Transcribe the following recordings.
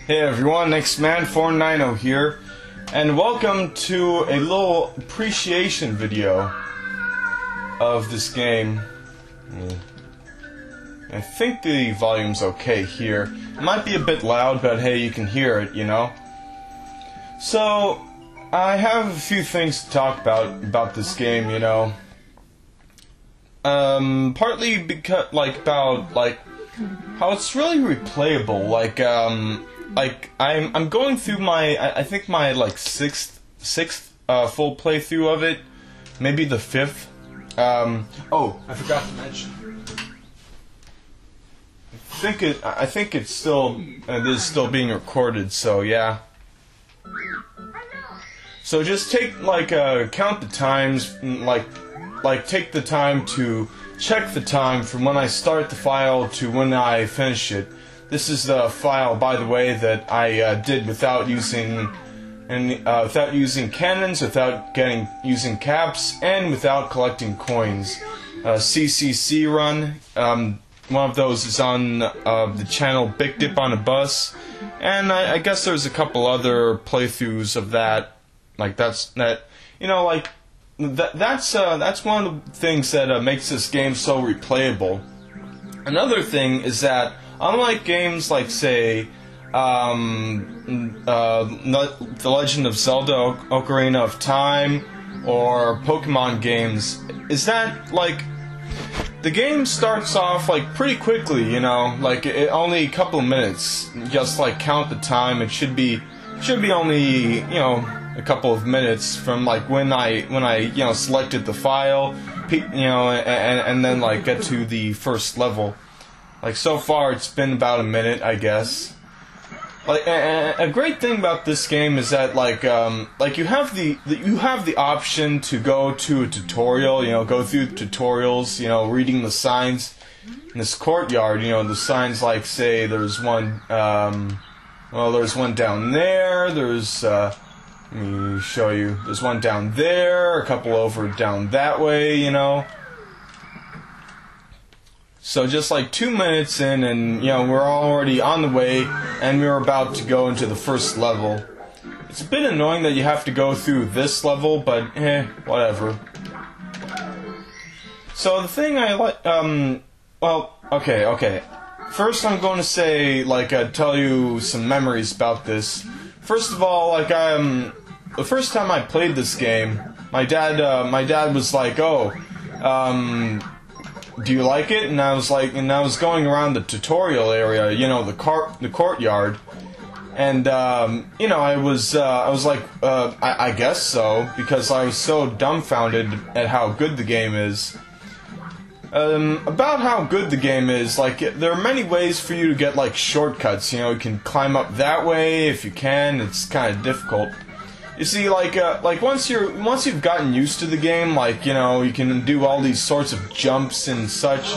Hey everyone, NextMan490 here, and welcome to a little appreciation video of this game. I think the volume's okay here. It might be a bit loud, but hey, you can hear it, you know? So, I have a few things to talk about this game, you know? Partly because, about how it's really replayable, I'm going through my, I think my, sixth full playthrough of it, maybe the fifth. Oh, I forgot to mention. I think it's still, it is still being recorded, so yeah. So just take, count the times, take the time to check the time from when I start the file to when I finish it. This is the file, by the way, that I did without using cannons, without using caps, and without collecting coins. CCC run. One of those is on the channel Big Dip on a Bus, and I guess there's a couple other playthroughs of that. That's one of the things that makes this game so replayable. Another thing is that, unlike games like, say, The Legend of Zelda Ocarina of Time or Pokemon games, is that, the game starts off, pretty quickly, you know? Only a couple of minutes. Just, count the time. It should be only, a couple of minutes from, when I selected the file, and then, get to the first level. So far, it's been about a minute, I guess. A great thing about this game is that, you have the option to go to a tutorial, go through tutorials, reading the signs in this courtyard, the signs say, there's one, there's one down there, there's, let me show you, there's one down there, a couple over down that way, So just 2 minutes in, and we're already on the way, and we're about to go into the first level. It's a bit annoying that you have to go through this level, but whatever. So the thing I like, okay. First I'm going to say, tell you some memories about this. First of all, the first time I played this game, my dad was like, oh, do you like it? And I was going around the tutorial area, the courtyard, and I was like, I guess so, because I was so dumbfounded at how good the game is. About how good the game is, there are many ways for you to get shortcuts. You can climb up that way if you can. It's kind of difficult. You see, once you've gotten used to the game, you can do all these sorts of jumps and such.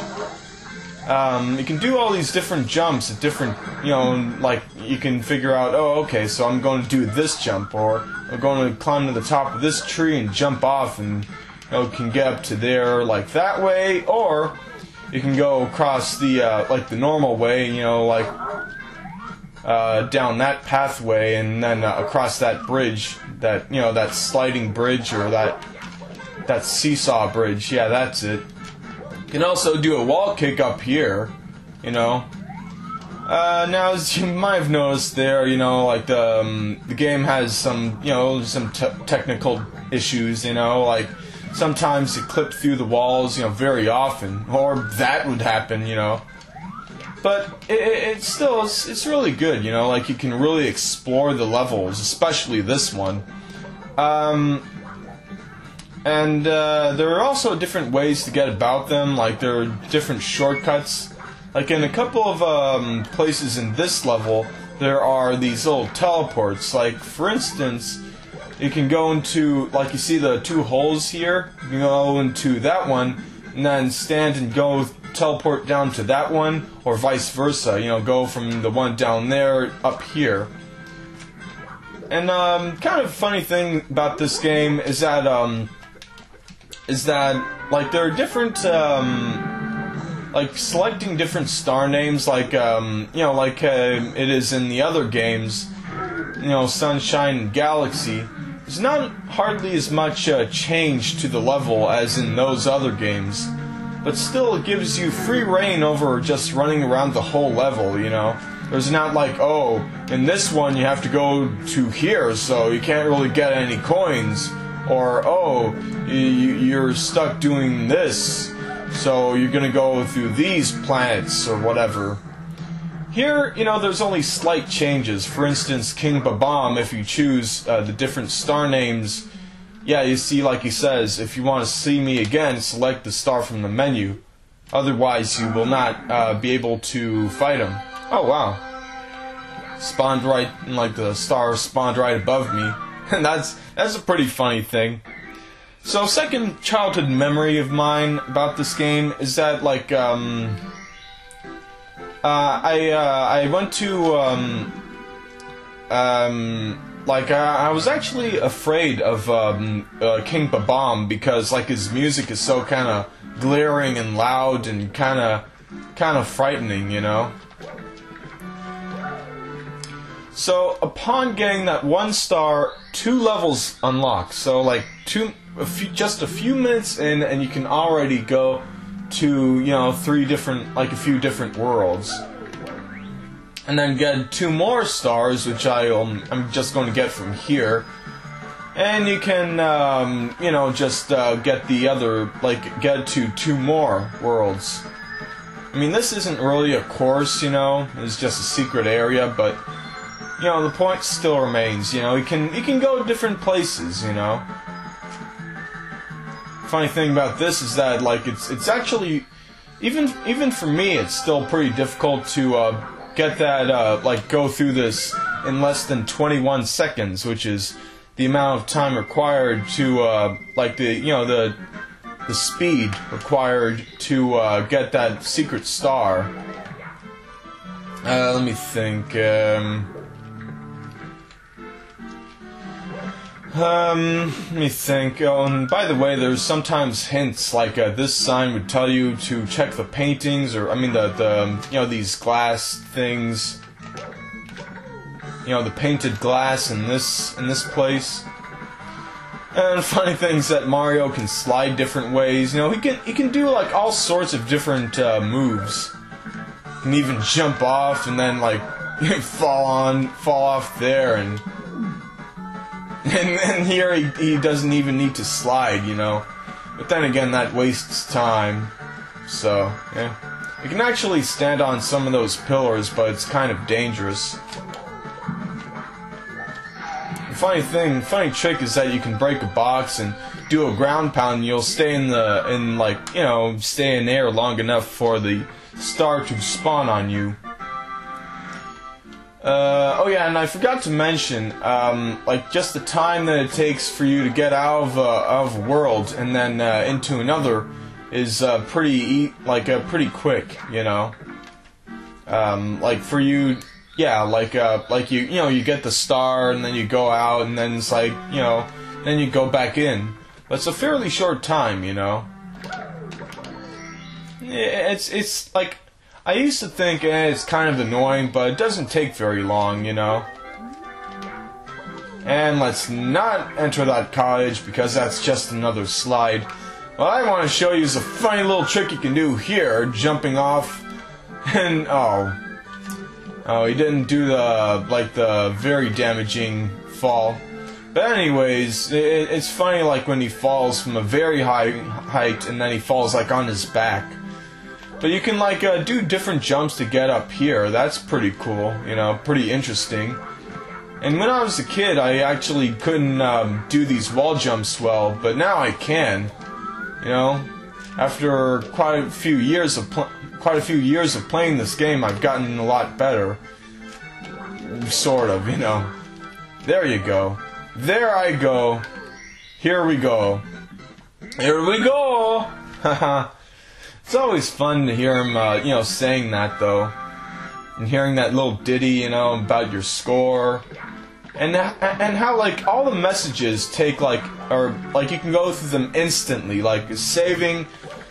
You can do all these different jumps at different, you can figure out, oh, okay, so I'm going to do this jump, or I'm going to climb to the top of this tree and jump off, and can get up to there that way, or you can go across the the normal way, down that pathway, and then across that bridge, that sliding bridge, or that seesaw bridge. Yeah, that's it. You can also do a wall kick up here, Now, as you might have noticed there, the game has some, some technical issues, sometimes it clipped through the walls, very often, or that would happen, But it's still, it's really good, you can really explore the levels, especially this one. And there are also different ways to get about them, there are different shortcuts. In a couple of places in this level, there are these little teleports. For instance, you can go into, you see the two holes here, you can go into that one, and then stand and go teleport down to that one, or vice versa, go from the one down there up here. And kind of funny thing about this game is that there are different like selecting different star names, like like it is in the other games, Sunshine and Galaxy. There's not hardly as much change to the level as in those other games, but still it gives you free reign over just running around the whole level. There's not like, oh, in this one you have to go to here, so you can't really get any coins, or oh, you're stuck doing this, so you're gonna go through these planets or whatever. Here, there's only slight changes. For instance, King Bob-omb, if you choose the different star names, you see, like he says, if you want to see me again, select the star from the menu. Otherwise, you will not be able to fight him. Oh, wow. Spawned right, like the star spawned right above me. And that's a pretty funny thing. So, second childhood memory of mine about this game is that, like, I went to, I was actually afraid of, King Bob-omb because, like, his music is so kind of glaring and loud and kind of frightening, So, upon getting that 1 star, 2 levels unlock. So, like, just a few minutes in, and you can already go to, 3 different, like, a few different worlds. And then get 2 more stars, which I'm just going to get from here. And you can, just get the other, like, get to 2 more worlds. I mean, this isn't really a course, it's just a secret area, but, the point still remains, you can go different places, Funny thing about this is that, like, it's actually, even for me, it's still pretty difficult to, get that, like, go through this in less than 21 seconds, which is the amount of time required to, like, the speed required to, get that secret star. Let me think, let me think. Oh, and by the way, there's sometimes hints, like, this sign would tell you to check the paintings, or, I mean, these glass things. The painted glass in this place. And funny things that Mario can slide different ways. He can do, like, all sorts of different, moves. He can even jump off and then, like, fall off there, and here he doesn't even need to slide, But then again, that wastes time. So, yeah. You can actually stand on some of those pillars, but it's kind of dangerous. The funny trick is that you can break a box and do a ground pound, and you'll stay stay in air long enough for the star to spawn on you. Oh yeah, and I forgot to mention, like, just the time that it takes for you to get out of a world and then into another is pretty quick, like, for you, you get the star and then you go out and then it's like, then you go back in. But it's a fairly short time, It's like, I used to think it's kind of annoying, but it doesn't take very long, And let's not enter that cottage, because that's just another slide. What I want to show you is a funny little trick you can do here, jumping off, and oh, he didn't do the very damaging fall. But anyways, it's funny, like, when he falls from a very high height, and then he falls, like, on his back. But you can, like, do different jumps to get up here. That's pretty cool, pretty interesting. And when I was a kid, I actually couldn't do these wall jumps well, but now I can. After quite a few years of playing this game, I've gotten a lot better. Sort of, There you go. There I go. Here we go. Here we go. Haha. It's always fun to hear him, saying that, though. And hearing that little ditty, about your score. And how, like, all the messages take, like, or, like, you can go through them instantly. Like, saving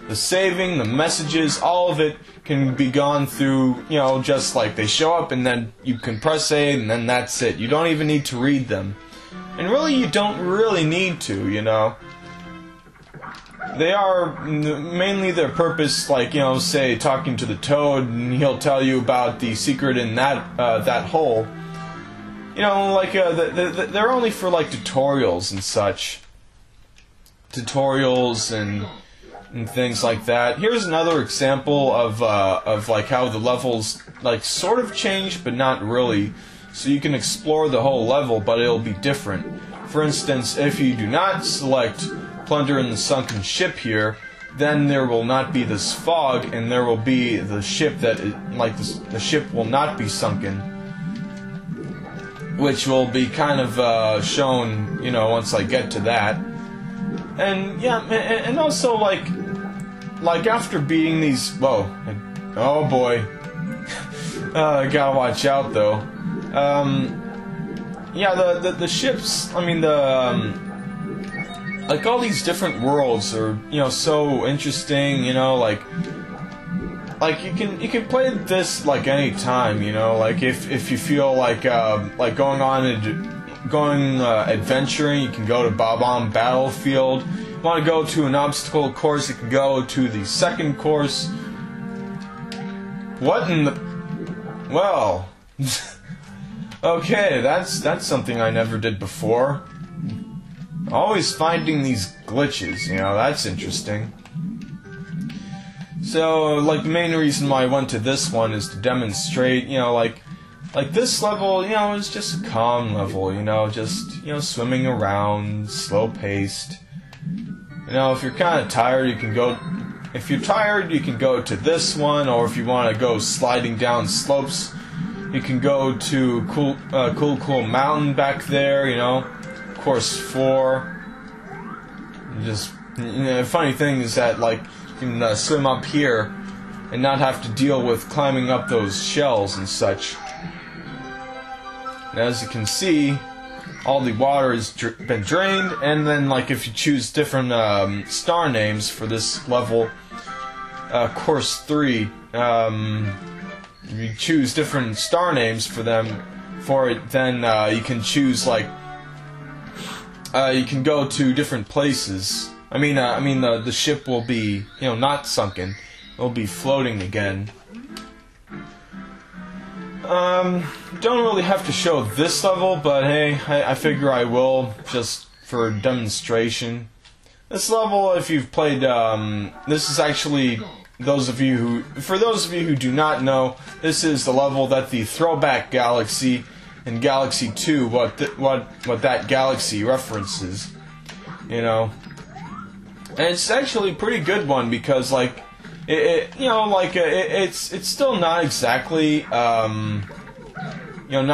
the saving, the messages, all of it can be gone through, you know, just like they show up and then you can press A and then that's it. You don't even need to read them. And really, you don't really need to, you know. They are mainly their purpose, like, you know, say talking to the Toad and he'll tell you about the secret in that hole. You know, like, they're only for, like, tutorials and such. Tutorials and things like that. Here's another example of like, how the levels, like, sort of change, but not really. So you can explore the whole level, but it'll be different. For instance, if you do not select Plunder in the Sunken Ship here, then there will not be this fog, and there will be the ship that, the ship will not be sunken. Which will be kind of shown, you know, once I get to that. And yeah, and also like after beating these, whoa, oh boy, gotta watch out though. Yeah, the ships, I mean like all these different worlds are, you know, so interesting, you know, like you can play this like any time, you know, like if you feel like going adventuring, you can go to Bob-omb Battlefield. If you want to go to an obstacle course, you can go to the second course. What in the... Well... Okay, that's something I never did before. Always finding these glitches, you know, that's interesting. So, like, the main reason why I went to this one is to demonstrate, you know, like this level, you know, is just a calm level, you know, just, you know, swimming around, slow-paced. You know, if you're kind of tired, you can go... If you're tired, you can go to this one, or if you want to go sliding down slopes, you can go to Cool Mountain back there, you know, course 4. Just, you know, the funny thing is that, like, you can swim up here and not have to deal with climbing up those shells and such. And as you can see, all the water has been drained, and then, like, if you choose different star names for this level, course 3, you choose different star names for it, then you can choose, like, you can go to different places. I mean, the ship will be, you know, not sunken. It'll be floating again. Don't really have to show this level, but hey, I figure I will, just for demonstration. This level, if you've played, this is actually... For those of you who do not know, this is the level that the Throwback Galaxy and Galaxy 2, what that galaxy references, you know. And it's actually a pretty good one because, like, it's still not exactly, not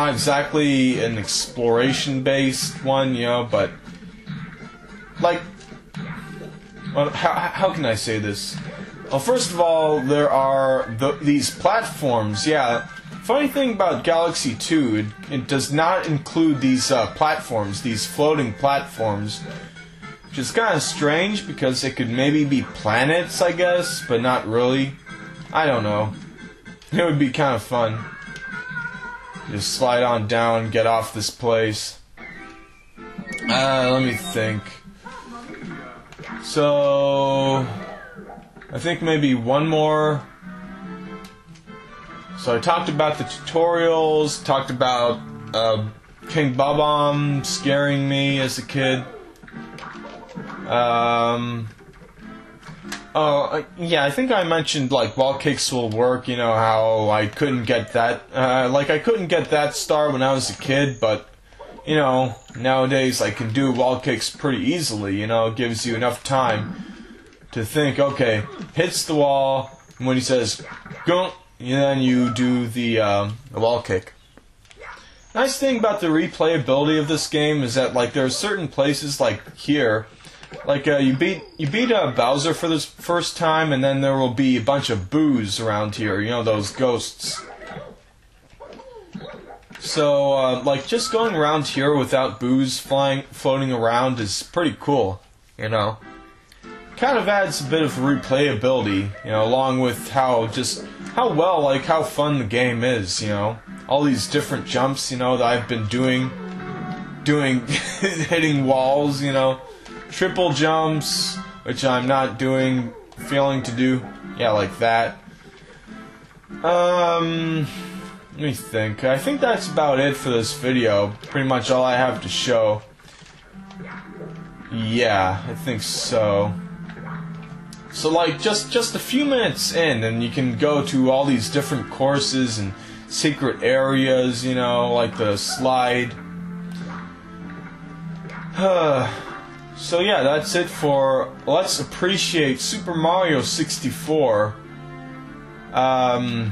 exactly an exploration-based one, you know, but, like, well, how can I say this? Well, first of all, there are these platforms. Yeah, funny thing about Galaxy 2, it does not include these platforms, these floating platforms, which is kind of strange because it could maybe be planets, I guess, but not really. I don't know. It would be kind of fun. Just slide on down, get off this place. Let me think. So... I think maybe one more. So I talked about the tutorials, talked about King Bob-omb scaring me as a kid. Yeah, I think I mentioned, like, wall kicks will work, you know, how I couldn't get that, I couldn't get that star when I was a kid, but, you know, nowadays I can do wall kicks pretty easily, you know, it gives you enough time to think, okay, hits the wall, and when he says, go, then you do the wall kick. Nice thing about the replayability of this game is that, like, there are certain places, like here, like, you beat Bowser for the first time, and then there will be a bunch of boos around here, you know, those ghosts. So, like, just going around here without boos floating around is pretty cool, you know. kind of adds a bit of replayability, you know, along with how fun the game is, you know. All these different jumps, you know, that I've been doing hitting walls, you know, triple jumps, which I'm not failing to do, yeah, like that. Let me think. I think that's about it for this video. Pretty much all I have to show. Yeah, I think so. So like just a few minutes in, and you can go to all these different courses and secret areas, you know, like the slide. So yeah, that's it for Let's Appreciate Super Mario 64. And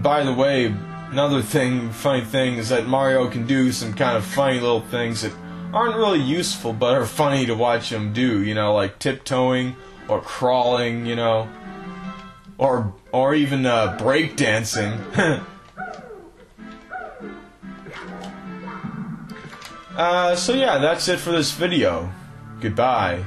by the way, another funny thing is that Mario can do some kind of funny little things that aren't really useful but are funny to watch him do, you know, like tiptoeing or crawling, you know, or even breakdancing. So yeah, that's it for this video. Goodbye.